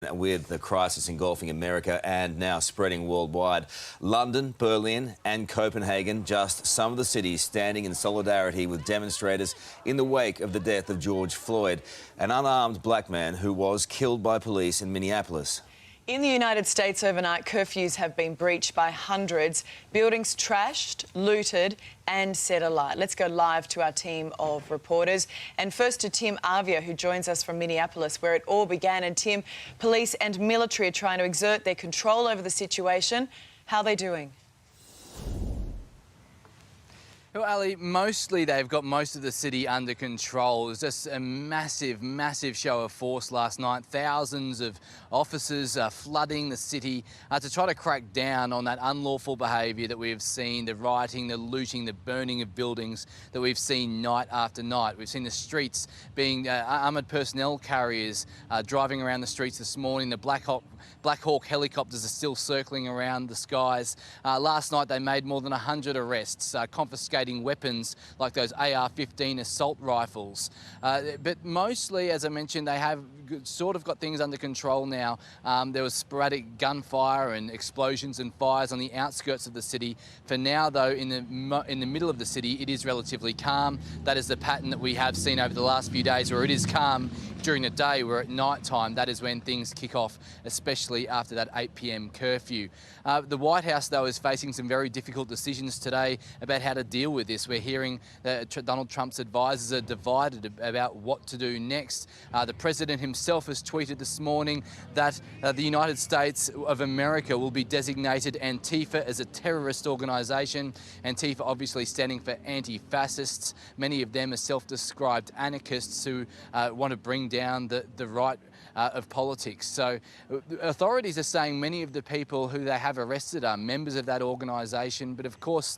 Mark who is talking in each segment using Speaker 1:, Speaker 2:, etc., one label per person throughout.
Speaker 1: With the crisis engulfing America and now spreading worldwide. London, Berlin and Copenhagen, just some of the cities standing in solidarity with demonstrators in the wake of the death of George Floyd, an unarmed black man who was killed by police in Minneapolis.
Speaker 2: In the United States overnight, curfews have been breached by hundreds, buildings trashed, looted and set alight. Let's go live to our team of reporters. And first to Tim Avia, who joins us from Minneapolis, where it all began. And Tim, police and military are trying to exert their control over the situation. How are they doing?
Speaker 3: Well, Ali, mostly they've got most of the city under control. It was just a massive, massive show of force last night. Thousands of officers flooding the city to try to crack down on that unlawful behaviour that we've seen, the rioting, the looting, the burning of buildings that we've seen night after night. We've seen the streets being armoured personnel carriers driving around the streets this morning. The Black Hawk helicopters are still circling around the skies. Last night they made more than 100 arrests, confiscating weapons like those AR-15 assault rifles. But mostly, as I mentioned, they have sort of got things under control now. There was sporadic gunfire and explosions and fires on the outskirts of the city. For now, though, in the middle of the city, it is relatively calm. That is the pattern that we have seen over the last few days, where it is calm during the day, where at night time, that is when things kick off, especially after that 8 p.m. curfew. The White House, though, is facing some very difficult decisions today about how to deal with this. We're hearing that Donald Trump's advisors are divided about what to do next. The president himself has tweeted this morning that the United States of America will be designated Antifa as a terrorist organisation. Antifa obviously standing for anti-fascists. Many of them are self-described anarchists who want to bring down the right of politics. So authorities are saying many of the people who they have arrested are members of that organisation, but of course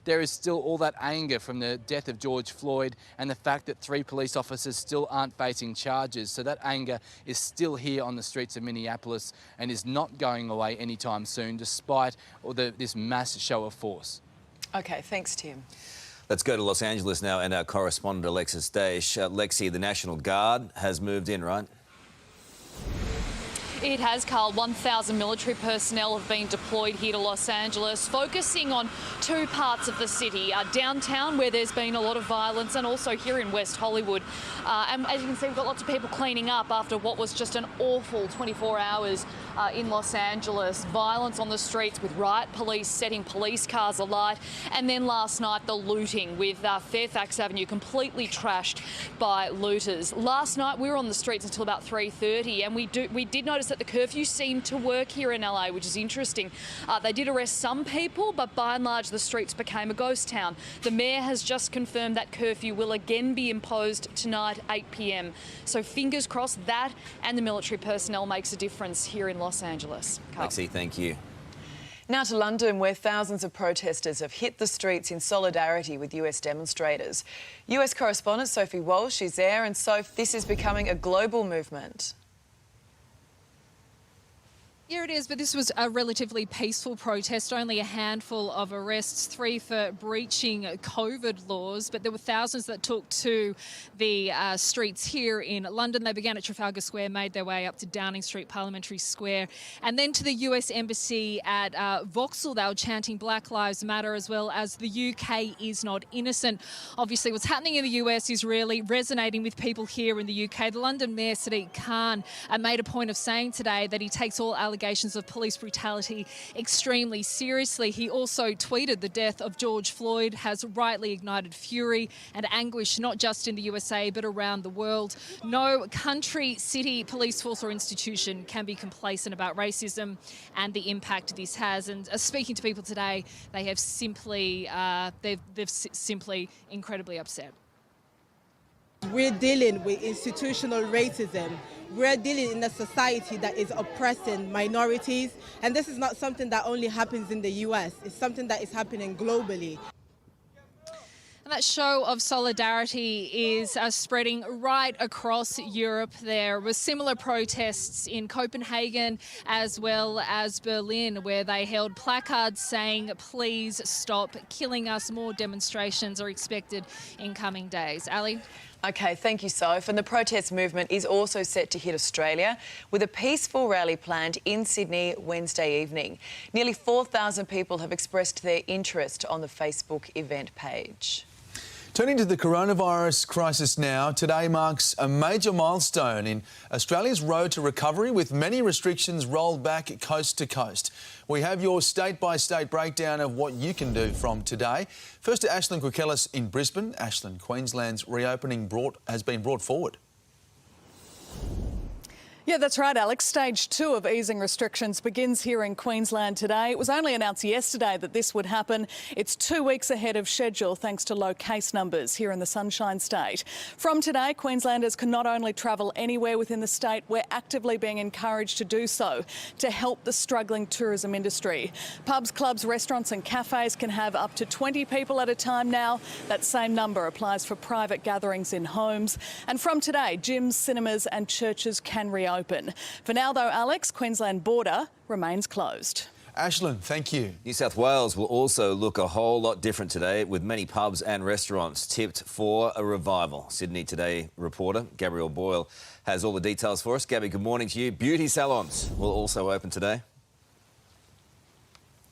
Speaker 3: there is still all that anger from the death of George Floyd and the fact that 3 police officers still aren't facing charges. So that anger is still here on the streets of Minneapolis and is not going away anytime soon, despite this mass show of force.
Speaker 2: OK, thanks, Tim.
Speaker 1: Let's go to Los Angeles now and our correspondent Alexis Daish. Lexi, the National Guard has moved in, right?
Speaker 4: It has, Carl. 1,000 military personnel have been deployed here to Los Angeles, focusing on 2 parts of the city, downtown, where there's been a lot of violence, and also here in West Hollywood. And as you can see, we've got lots of people cleaning up after what was just an awful 24 hours in Los Angeles. Violence on the streets with riot police setting police cars alight. And then last night, the looting with Fairfax Avenue completely trashed by looters. Last night, we were on the streets until about 3:30, and we did notice that the curfew seemed to work here in LA, which is interesting. They did arrest some people, but by and large the streets became a ghost town. The mayor has just confirmed that curfew will again be imposed tonight, 8 p.m. So fingers crossed that and the military personnel makes a difference here in Los Angeles. Carl.
Speaker 1: Lexi, thank you.
Speaker 2: Now to London, where thousands of protesters have hit the streets in solidarity with US demonstrators. US correspondent Sophie Walsh is there, and Soph, this is becoming a global movement.
Speaker 5: Here it is, but this was a relatively peaceful protest, only a handful of arrests, 3 for breaching COVID laws, but there were thousands that took to the streets here in London. They began at Trafalgar Square, made their way up to Downing Street, Parliamentary Square, and then to the US Embassy at Vauxhall. They were chanting Black Lives Matter, as well as the UK is not innocent. Obviously, what's happening in the US is really resonating with people here in the UK. The London Mayor, Sadiq Khan, made a point of saying today that he takes all allegations of police brutality extremely seriously. He also tweeted the death of George Floyd has rightly ignited fury and anguish, not just in the USA, but around the world. No country, city, police force or institution can be complacent about racism and the impact this has. And speaking to people today, they have simply, they've simply incredibly upset.
Speaker 6: We're dealing with institutional racism. We're dealing in a society that is oppressing minorities, and this is not something that only happens in the US. It's something that is happening globally.
Speaker 5: And that show of solidarity is spreading right across Europe. There were similar protests in Copenhagen as well as Berlin, where they held placards saying, "Please stop killing us." More demonstrations are expected in coming days. Ali?
Speaker 2: OK, thank you, Soph. And the protest movement is also set to hit Australia with a peaceful rally planned in Sydney Wednesday evening. Nearly 4,000 people have expressed their interest on the Facebook event page.
Speaker 7: Turning to the coronavirus crisis now, today marks a major milestone in Australia's road to recovery, with many restrictions rolled back coast to coast. We have your state-by-state breakdown of what you can do from today. First to Ashlyn Quickelis in Brisbane. Ashlyn, Queensland's reopening has been brought forward.
Speaker 8: Yeah, that's right, Alex. Stage 2 of easing restrictions begins here in Queensland today. It was only announced yesterday that this would happen. It's 2 weeks ahead of schedule thanks to low case numbers here in the Sunshine State. From today, Queenslanders can not only travel anywhere within the state, we're actively being encouraged to do so to help the struggling tourism industry. Pubs, clubs, restaurants and cafes can have up to 20 people at a time now. That same number applies for private gatherings in homes. And from today, gyms, cinemas and churches can reopen. For now, though, Alex, Queensland border remains closed.
Speaker 7: Ashlyn, thank you.
Speaker 1: New South Wales will also look a whole lot different today, with many pubs and restaurants tipped for a revival. Sydney Today reporter Gabrielle Boyle has all the details for us. Gabby, good morning to you. Beauty salons will also open today.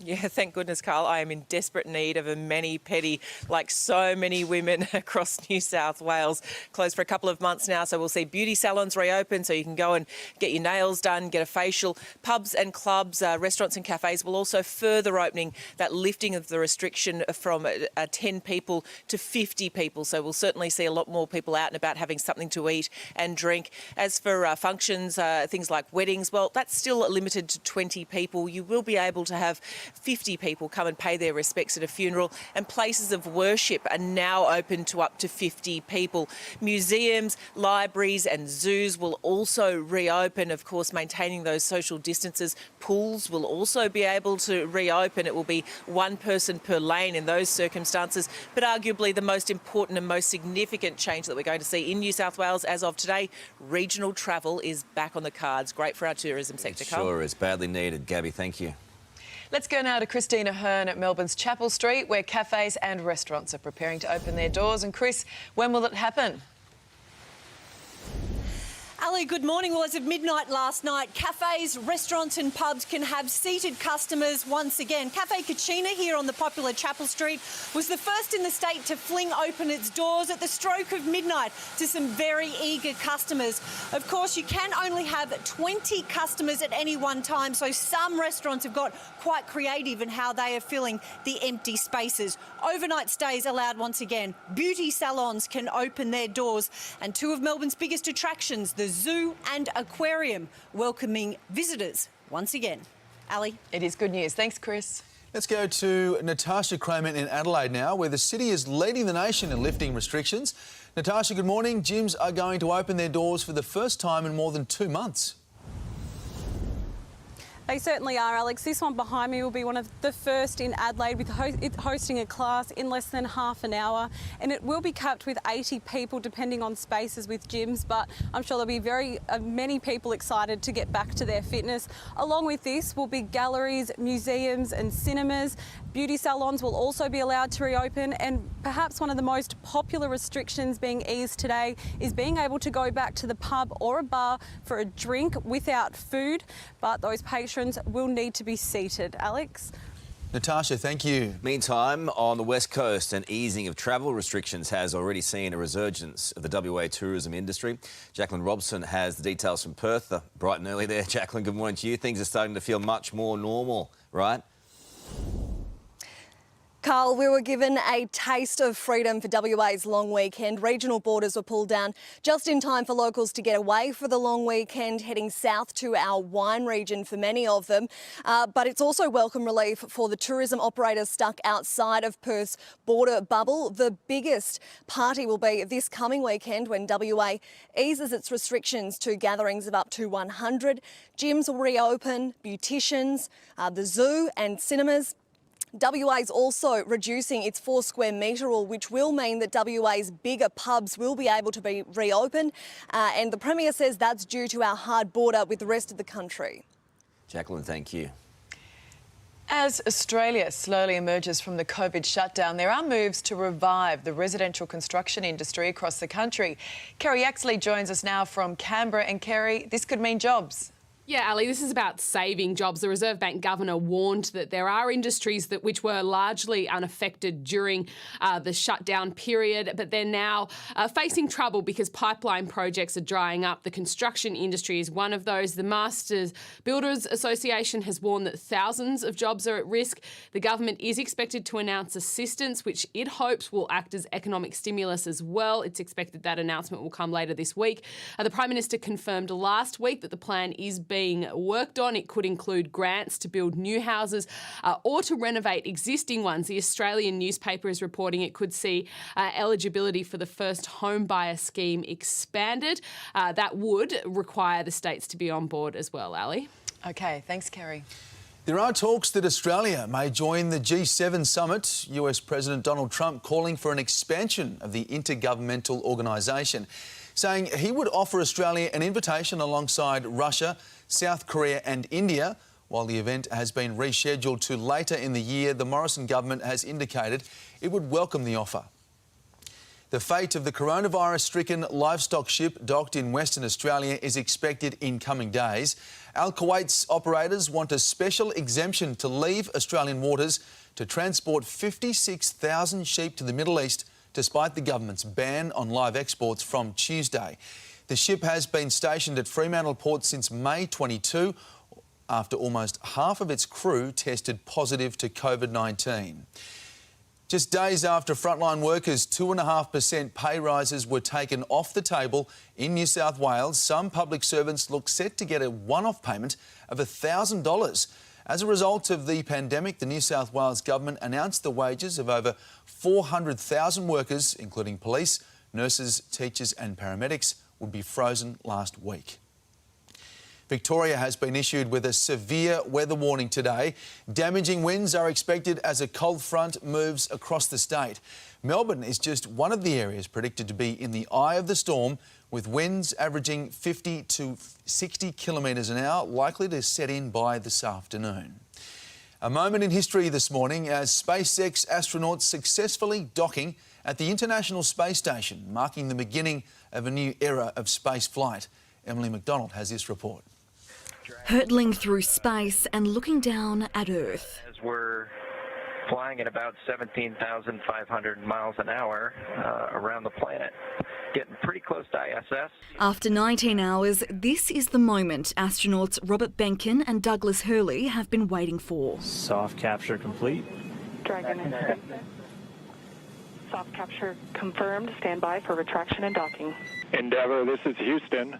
Speaker 9: Yeah, thank goodness, Carl. I am in desperate need of a mani-pedi, like so many women across New South Wales. Closed for a couple of months now, so we'll see beauty salons reopen so you can go and get your nails done, get a facial. Pubs and clubs, restaurants and cafes will also further opening that lifting of the restriction from 10 people to 50 people. So we'll certainly see a lot more people out and about having something to eat and drink. As for functions, things like weddings, well, that's still limited to 20 people. You will be able to have 50 people come and pay their respects at a funeral, and places of worship are now open to up to 50 people. Museums, libraries and zoos will also reopen, of course, maintaining those social distances. Pools will also be able to reopen. It will be one person per lane in those circumstances. But arguably the most important and most significant change that we're going to see in New South Wales as of today, regional travel is back on the cards. Great for our tourism sector, Carl.
Speaker 1: Sure is. Badly needed. Gabby, thank you.
Speaker 2: Let's go now to Christina Hearn at Melbourne's Chapel Street, where cafes and restaurants are preparing to open their doors. And Chris, when will it happen?
Speaker 10: Ali, good morning. Well, as of midnight last night, cafes, restaurants and pubs can have seated customers once again. Cafe Kachina here on the popular Chapel Street was the first in the state to fling open its doors at the stroke of midnight to some very eager customers. Of course, you can only have 20 customers at any one time, so some restaurants have got quite creative in how they are filling the empty spaces. Overnight stays allowed once again. Beauty salons can open their doors, and two of Melbourne's biggest attractions, the zoo and aquarium, welcoming visitors once again. Ali?
Speaker 2: It is good news. Thanks, Chris.
Speaker 7: Let's go to Natasha Kramer in Adelaide now, where the city is leading the nation in lifting restrictions. Natasha, good morning. Gyms are going to open their doors for the first time in more than 2 months.
Speaker 11: They certainly are, Alex. This one behind me will be one of the first in Adelaide, with hosting a class in less than half an hour, and it will be capped with 80 people depending on spaces with gyms, but I'm sure there'll be many people excited to get back to their fitness. Along with this will be galleries, museums and cinemas. Beauty salons will also be allowed to reopen, and perhaps one of the most popular restrictions being eased today is being able to go back to the pub or a bar for a drink without food, but those patrons will need to be seated. Alex?
Speaker 7: Natasha, thank you.
Speaker 1: Meantime, on the West Coast, an easing of travel restrictions has already seen a resurgence of the WA tourism industry. Jacqueline Robson has the details from Perth. Bright and early there. Jacqueline, good morning to you. Things are starting to feel much more normal, right?
Speaker 12: Carl, we were given a taste of freedom for WA's long weekend. Regional borders were pulled down just in time for locals to get away for the long weekend, heading south to our wine region for many of them. But it's also welcome relief for the tourism operators stuck outside of Perth's border bubble. The biggest party will be this coming weekend when WA eases its restrictions to gatherings of up to 100. Gyms will reopen, beauticians, the zoo and cinemas. WA is also reducing its 4 square metre rule, which will mean that WA's bigger pubs will be able to be reopened. And the Premier says that's due to our hard border with the rest of the country.
Speaker 1: Jacqueline, thank you.
Speaker 2: As Australia slowly emerges from the COVID shutdown, there are moves to revive the residential construction industry across the country. Kerry Axley joins us now from Canberra. And Kerry, this could mean jobs.
Speaker 13: Yeah, Ali, this is about saving jobs. The Reserve Bank Governor warned that there are industries which were largely unaffected during the shutdown period, but they're now facing trouble because pipeline projects are drying up. The construction industry is one of those. The Masters Builders Association has warned that thousands of jobs are at risk. The government is expected to announce assistance, which it hopes will act as economic stimulus as well. It's expected that announcement will come later this week. The Prime Minister confirmed last week that the plan is being worked on. It could include grants to build new houses or to renovate existing ones. The Australian newspaper is reporting it could see eligibility for the first home buyer scheme expanded. That would require the states to be on board as well, Ali.
Speaker 2: OK, thanks, Kerry.
Speaker 7: There are talks that Australia may join the G7 summit. US President Donald Trump calling for an expansion of the intergovernmental organisation, saying he would offer Australia an invitation alongside Russia, South Korea and India. While the event has been rescheduled to later in the year, the Morrison government has indicated it would welcome the offer. The fate of the coronavirus-stricken livestock ship docked in Western Australia is expected in coming days. Al Kuwait's operators want a special exemption to leave Australian waters to transport 56,000 sheep to the Middle East, despite the government's ban on live exports from Tuesday. The ship has been stationed at Fremantle Port since May 22 after almost half of its crew tested positive to COVID-19. Just days after frontline workers' 2.5% pay rises were taken off the table in New South Wales, some public servants look set to get a one-off payment of $1,000. As a result of the pandemic, the New South Wales government announced the wages of over 400,000 workers, including police, nurses, teachers and paramedics, would be frozen last week. Victoria has been issued with a severe weather warning today. Damaging winds are expected as a cold front moves across the state. Melbourne is just one of the areas predicted to be in the eye of the storm, with winds averaging 50 to 60 kilometres an hour, likely to set in by this afternoon. A moment in history this morning as SpaceX astronauts successfully docking at the International Space Station, marking the beginning of a new era of space flight. Emily McDonald has this report.
Speaker 14: Hurtling through space and looking down at Earth.
Speaker 15: As we're flying at about 17,500 miles an hour around the planet, getting pretty close to ISS.
Speaker 14: After 19 hours, this is the moment astronauts Robert Behnken and Douglas Hurley have been waiting for.
Speaker 16: Soft capture complete.
Speaker 17: Dragon in. Soft capture confirmed. Stand by for retraction and docking.
Speaker 18: Endeavour, this is Houston.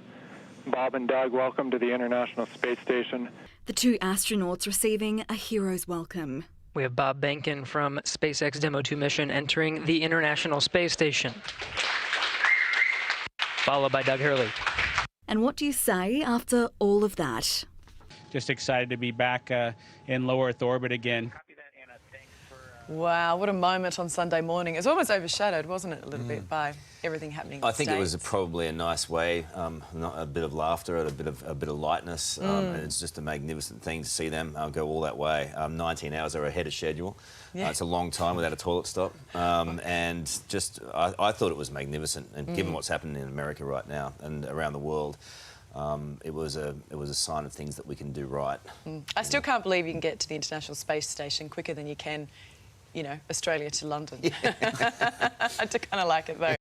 Speaker 18: Bob and Doug, welcome to the International Space Station.
Speaker 14: The two astronauts receiving a hero's welcome.
Speaker 19: We have Bob Behnken from SpaceX Demo 2 mission entering the International Space Station, followed by Doug Hurley.
Speaker 14: And what do you say after all of that?
Speaker 16: Just excited to be back in low Earth orbit again.
Speaker 2: Wow, what a moment on Sunday morning. It was almost overshadowed, wasn't it, a little bit by everything happening.
Speaker 1: I think it was probably a nice way, a bit of laughter and a bit of lightness, and it's just a magnificent thing to see them go all that way. 19 hours are ahead of schedule. Yeah. It's a long time without a toilet stop, and just I thought it was magnificent. And given what's happening in America right now and around the world, it was a sign of things that we can do right.
Speaker 2: I still can't believe you can get to the International Space Station quicker than you can, you know, Australia to London.
Speaker 1: Yeah.
Speaker 2: I do kind of like it though.